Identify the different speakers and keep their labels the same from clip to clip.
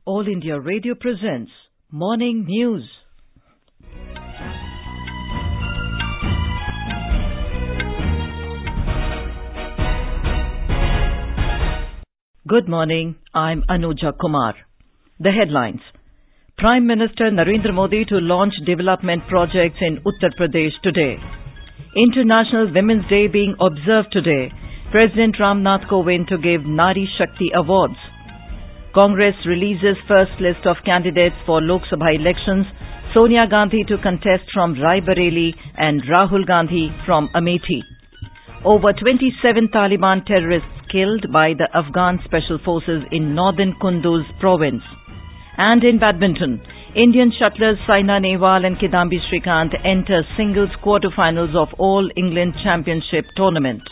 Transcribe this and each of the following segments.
Speaker 1: All India Radio presents Morning News. Good morning, I'm Anuja Kumar. The headlines. Prime Minister Narendra Modi to launch development projects in Uttar Pradesh today. International Women's Day being observed today. President Ram Nath Kovind to give Nari Shakti awards. Congress releases first list of candidates for Lok Sabha elections. Sonia Gandhi to contest from Bareli and Rahul Gandhi from Amethi. Over 27 Taliban terrorists killed by the Afghan special forces in northern Kunduz province. And in badminton, Indian shuttlers Saina, Nehwal and Kidambi Srikanth enter singles quarterfinals of All England Championship tournament.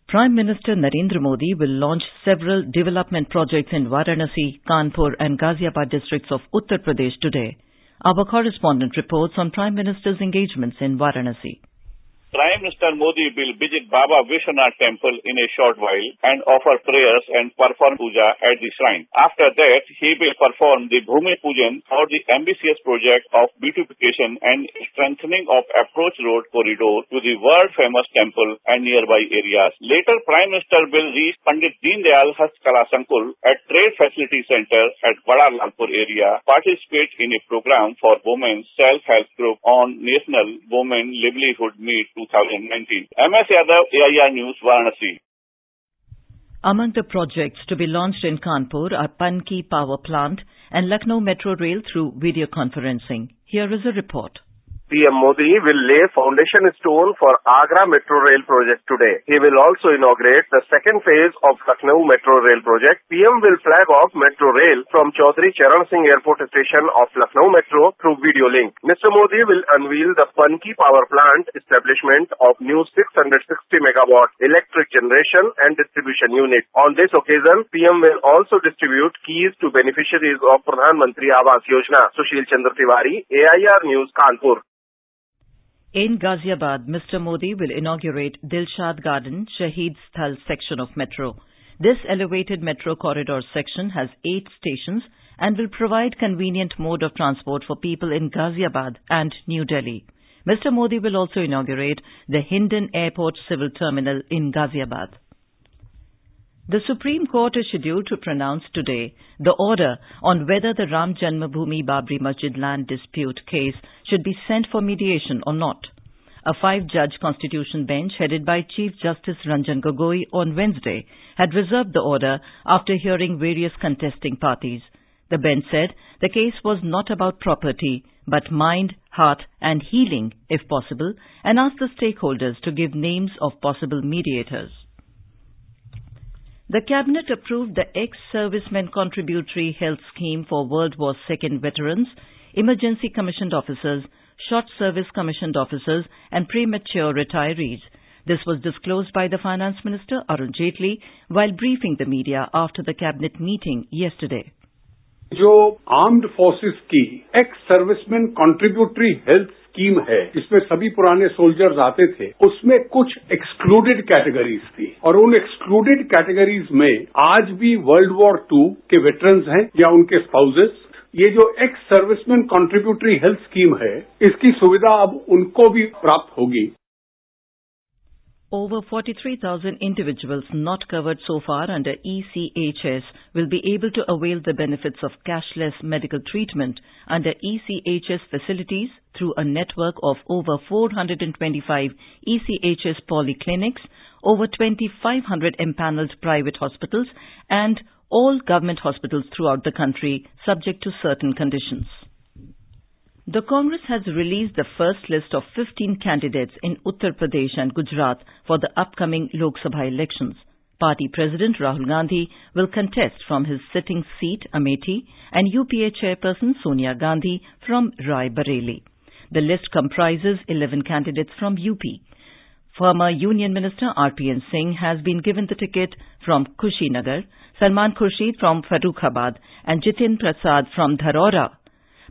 Speaker 1: Prime Minister Narendra Modi will launch several development projects in Varanasi, Kanpur and Ghaziabad districts of Uttar Pradesh today. Our correspondent reports on Prime Minister's engagements in Varanasi.
Speaker 2: Prime Minister Modi will visit Baba Vishwanath temple in a short while and offer prayers and perform puja at the shrine. After that, he will perform the Bhumi Pujan for the ambitious project of beautification and strengthening of approach road corridor to the world-famous temple and nearby areas. Later, Prime Minister will reach Pandit Deen Dayal Hastkala Sankul at Trade Facility Center at Bada Lalpur area, participate in a program for women's self-help group on National Women Livelihood Meet 2019. MS Yadav, AIR News, Varanasi.
Speaker 1: Among the projects to be launched in Kanpur are Panki Power Plant and Lucknow Metro Rail through video conferencing. Here is a report.
Speaker 3: PM Modi will lay foundation stone for Agra Metro Rail project today. He will also inaugurate the second phase of Lucknow Metro Rail project. PM will flag off Metro Rail from Chaudhry Charan Singh Airport Station of Lucknow Metro through video link. Mr. Modi will unveil the Panki Power Plant establishment of new 660 megawatt electric generation and distribution unit. On this occasion, PM will also distribute keys to beneficiaries of Pradhan Mantri Awas Yojana. Sushil Chandra Tiwari, AIR News, Kanpur.
Speaker 1: In Ghaziabad, Mr. Modi will inaugurate Dilshad Garden Shaheed Sthal section of metro. This elevated metro corridor section has 8 stations and will provide convenient mode of transport for people in Ghaziabad and New Delhi. Mr. Modi will also inaugurate the Hindon Airport Civil Terminal in Ghaziabad. The Supreme Court is scheduled to pronounce today the order on whether the Ram Janmabhoomi Babri Masjid land dispute case should be sent for mediation or not. A 5-judge constitution bench headed by Chief Justice Ranjan Gogoi on Wednesday had reserved the order after hearing various contesting parties. The bench said the case was not about property but mind, heart and healing if possible, and asked the stakeholders to give names of possible mediators. The Cabinet approved the Ex-Servicemen Contributory Health Scheme for World War II veterans, emergency commissioned officers, short service commissioned officers and premature retirees. This was disclosed by the Finance Minister Arun Jaitley while briefing the media after the Cabinet meeting yesterday.
Speaker 4: जो armed forces की ex serviceman contributory health scheme है, इसमें सभी पुराने soldiers आते थे, उसमें कुछ एक्सक्लूडेड कैटेगरीज थी और उन एक्सक्लूडेड कैटेगरीज में आज भी वर्ल्ड वॉर II के वेटरन्स हैं या उनके स्पाउसेस. ये जो ex serviceman contributory health scheme है, इसकी सुविधा अब उनको भी प्राप्त होगी.
Speaker 1: Over 43,000 individuals not covered so far under ECHS will be able to avail the benefits of cashless medical treatment under ECHS facilities through a network of over 425 ECHS polyclinics, over 2,500 empaneled private hospitals and all government hospitals throughout the country, subject to certain conditions. The Congress has released the first list of 15 candidates in Uttar Pradesh and Gujarat for the upcoming Lok Sabha elections. Party President Rahul Gandhi will contest from his sitting seat, Amethi, and UPA Chairperson Sonia Gandhi from Bareli. The list comprises 11 candidates from UP. Former Union Minister RPN Singh has been given the ticket from Kushinagar, Salman Khurshid from Farrukhabad, and Jitin Prasad from Dharora.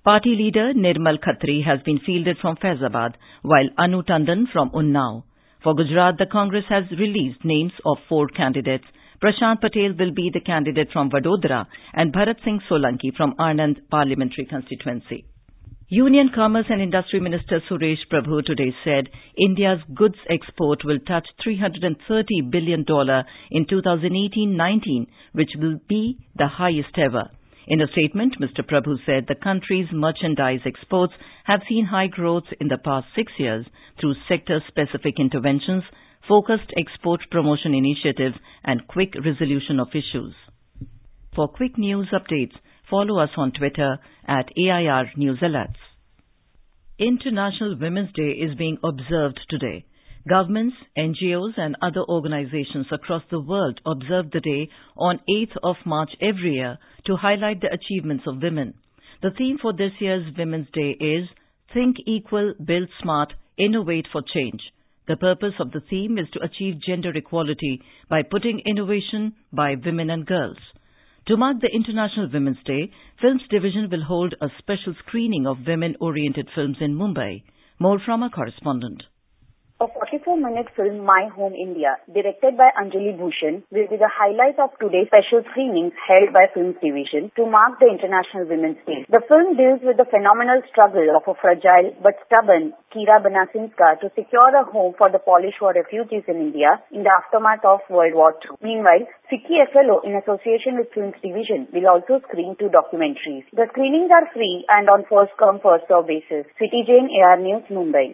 Speaker 1: Party leader Nirmal Khatri has been fielded from Faizabad, while Anu Tandon from Unnao. For Gujarat, the Congress has released names of 4 candidates. Prashant Patel will be the candidate from Vadodara and Bharat Singh Solanki from Anand Parliamentary Constituency. Union Commerce and Industry Minister Suresh Prabhu today said India's goods export will touch $330 billion in 2018-19, which will be the highest ever. In a statement, Mr. Prabhu said the country's merchandise exports have seen high growth in the past 6 years through sector-specific interventions, focused export promotion initiatives, and quick resolution of issues. For quick news updates, follow us on Twitter at AIR News Alerts. International Women's Day is being observed today. Governments, NGOs and other organizations across the world observe the day on 8th of March every year to highlight the achievements of women. The theme for this year's Women's Day is Think Equal, Build Smart, Innovate for Change. The purpose of the theme is to achieve gender equality by putting innovation by women and girls. To mark the International Women's Day, Films Division will hold a special screening of women-oriented films in Mumbai. More from our correspondent.
Speaker 5: A 44-minute film, My Home India, directed by Anjali Bhushan, will be the highlight of today's special screenings held by Films Division to mark the International Women's Day. The film deals with the phenomenal struggle of a fragile but stubborn Kira Banasinska to secure a home for the Polish war refugees in India in the aftermath of World War II. Meanwhile, FICCI FLO, in association with Films Division, will also screen 2 documentaries. The screenings are free and on first-come, first-served basis. City Jane, AR News, Mumbai.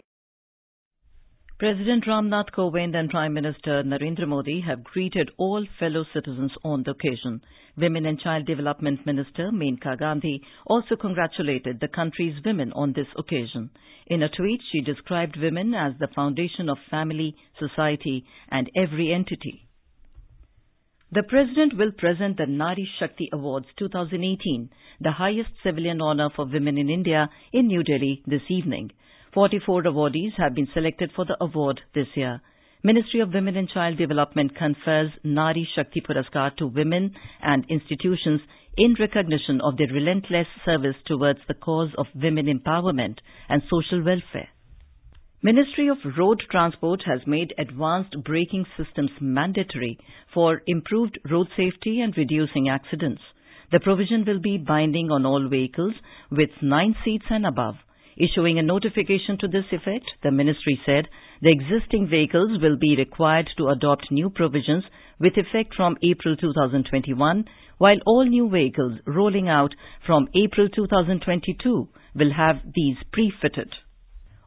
Speaker 1: President Ram Nath Kovind and Prime Minister Narendra Modi have greeted all fellow citizens on the occasion. Women and Child Development Minister Sonia Gandhi also congratulated the country's women on this occasion. In a tweet, she described women as the foundation of family, society, and every entity. The President will present the Nari Shakti Awards 2018, the highest civilian honor for women in India, in New Delhi this evening. 44 awardees have been selected for the award this year. Ministry of Women and Child Development confers Nari Shakti Puraskar to women and institutions in recognition of their relentless service towards the cause of women empowerment and social welfare. Ministry of Road Transport has made advanced braking systems mandatory for improved road safety and reducing accidents. The provision will be binding on all vehicles with 9 seats and above. Issuing a notification to this effect, the ministry said the existing vehicles will be required to adopt new provisions with effect from April 2021, while all new vehicles rolling out from April 2022 will have these pre-fitted.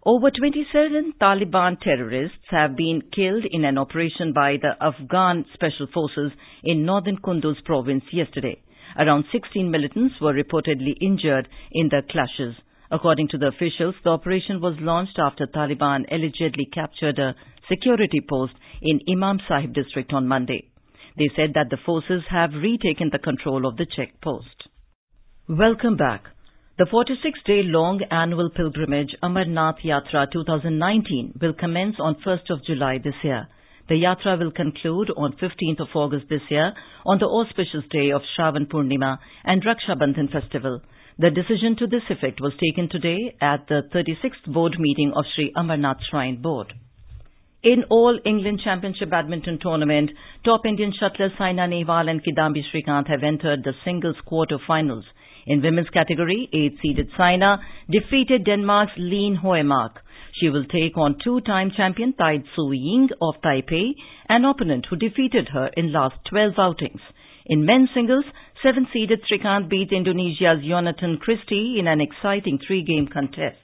Speaker 1: Over 27 Taliban terrorists have been killed in an operation by the Afghan Special Forces in northern Kunduz province yesterday. Around 16 militants were reportedly injured in the clashes. According to the officials, the operation was launched after Taliban allegedly captured a security post in Imam Sahib district on Monday. They said that the forces have retaken the control of the checkpost. Welcome back. The 46-day-long annual pilgrimage Amarnath Yatra 2019 will commence on 1st of July this year. The yatra will conclude on 15th of August this year on the auspicious day of Shravan Purnima and Raksha Bandhan festival. The decision to this effect was taken today at the 36th board meeting of Sri Amarnath Shrine Board. In All England Championship Badminton Tournament, top Indian shuttlers Saina, Nehwal and Kidambi Srikanth have entered the singles quarterfinals. In women's category, 8th-seeded Saina defeated Denmark's Line Højmark. She will take on 2-time champion Tai Tzu Ying of Taipei, an opponent who defeated her in last 12 outings. In men's singles, 7th-seeded Srikanth beat Indonesia's Jonathan Christie in an exciting 3-game contest.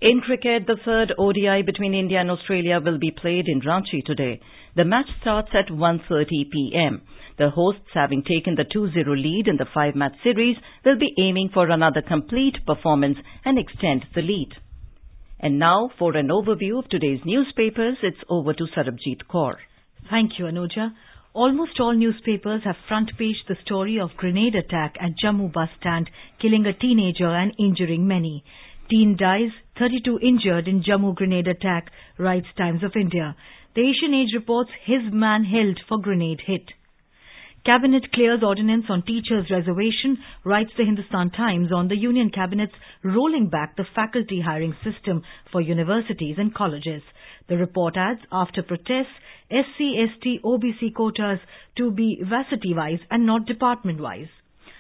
Speaker 1: In cricket, the third ODI between India and Australia will be played in Ranchi today. The match starts at 1:30 p.m. The hosts, having taken the 2-0 lead in the 5-match series, will be aiming for another complete performance and extend the lead. And now, for an overview of today's newspapers, it's over to Sarabjit Kaur.
Speaker 6: Thank you, Anuja. Almost all newspapers have front-paged the story of grenade attack at Jammu bus stand, killing a teenager and injuring many. Teen dies, 32 injured in Jammu grenade attack, writes Times of India. The Asian Age reports his man held for grenade hit. Cabinet clears ordinance on teachers' reservation, writes the Hindustan Times on the Union Cabinet's rolling back the faculty hiring system for universities and colleges. The report adds, after protests, SC, ST, OBC quotas to be varsity-wise and not department-wise.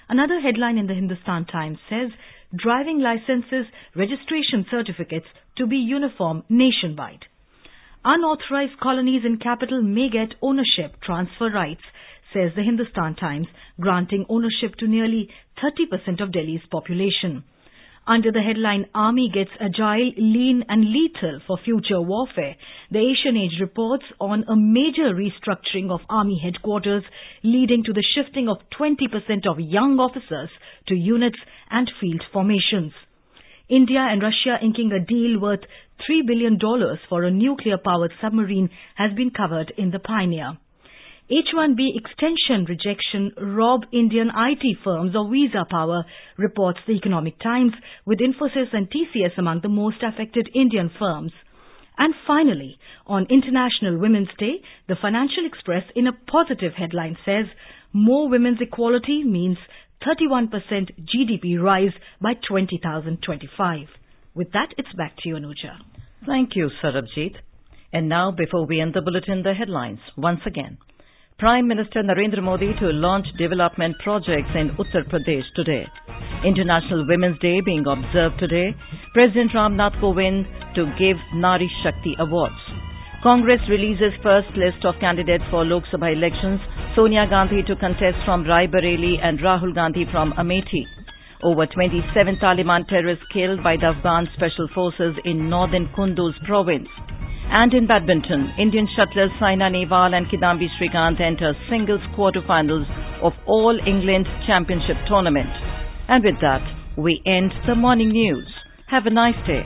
Speaker 6: Another headline in the Hindustan Times says, driving licenses, registration certificates to be uniform nationwide. Unauthorized colonies in capital may get ownership transfer rights, says the Hindustan Times, granting ownership to nearly 30% of Delhi's population. Under the headline, Army gets agile, lean and lethal for future warfare, the Asian Age reports on a major restructuring of Army headquarters, leading to the shifting of 20% of young officers to units and field formations. India and Russia inking a deal worth $3 billion for a nuclear-powered submarine has been covered in the Pioneer. H-1B extension rejection rob Indian IT firms of visa power, reports the Economic Times, with Infosys and TCS among the most affected Indian firms. And finally, on International Women's Day, the Financial Express in a positive headline says, more women's equality means 31% GDP rise by 2025. With that, it's back to you, Anuja.
Speaker 1: Thank you, Sarabjit. And now, before we end the bulletin, the headlines once again. Prime Minister Narendra Modi to launch development projects in Uttar Pradesh today. International Women's Day being observed today. President Ram Nath Kovind to give Nari Shakti awards. Congress releases first list of candidates for Lok Sabha elections. Sonia Gandhi to contest from Bareli and Rahul Gandhi from Amethi. Over 27 Taliban terrorists killed by the Afghan special forces in northern Kunduz province. And in badminton, Indian shuttlers Saina, Nehwal and Kidambi Srikanth enter singles quarterfinals of All England Championship tournament. And with that, we end the morning news. Have a nice day.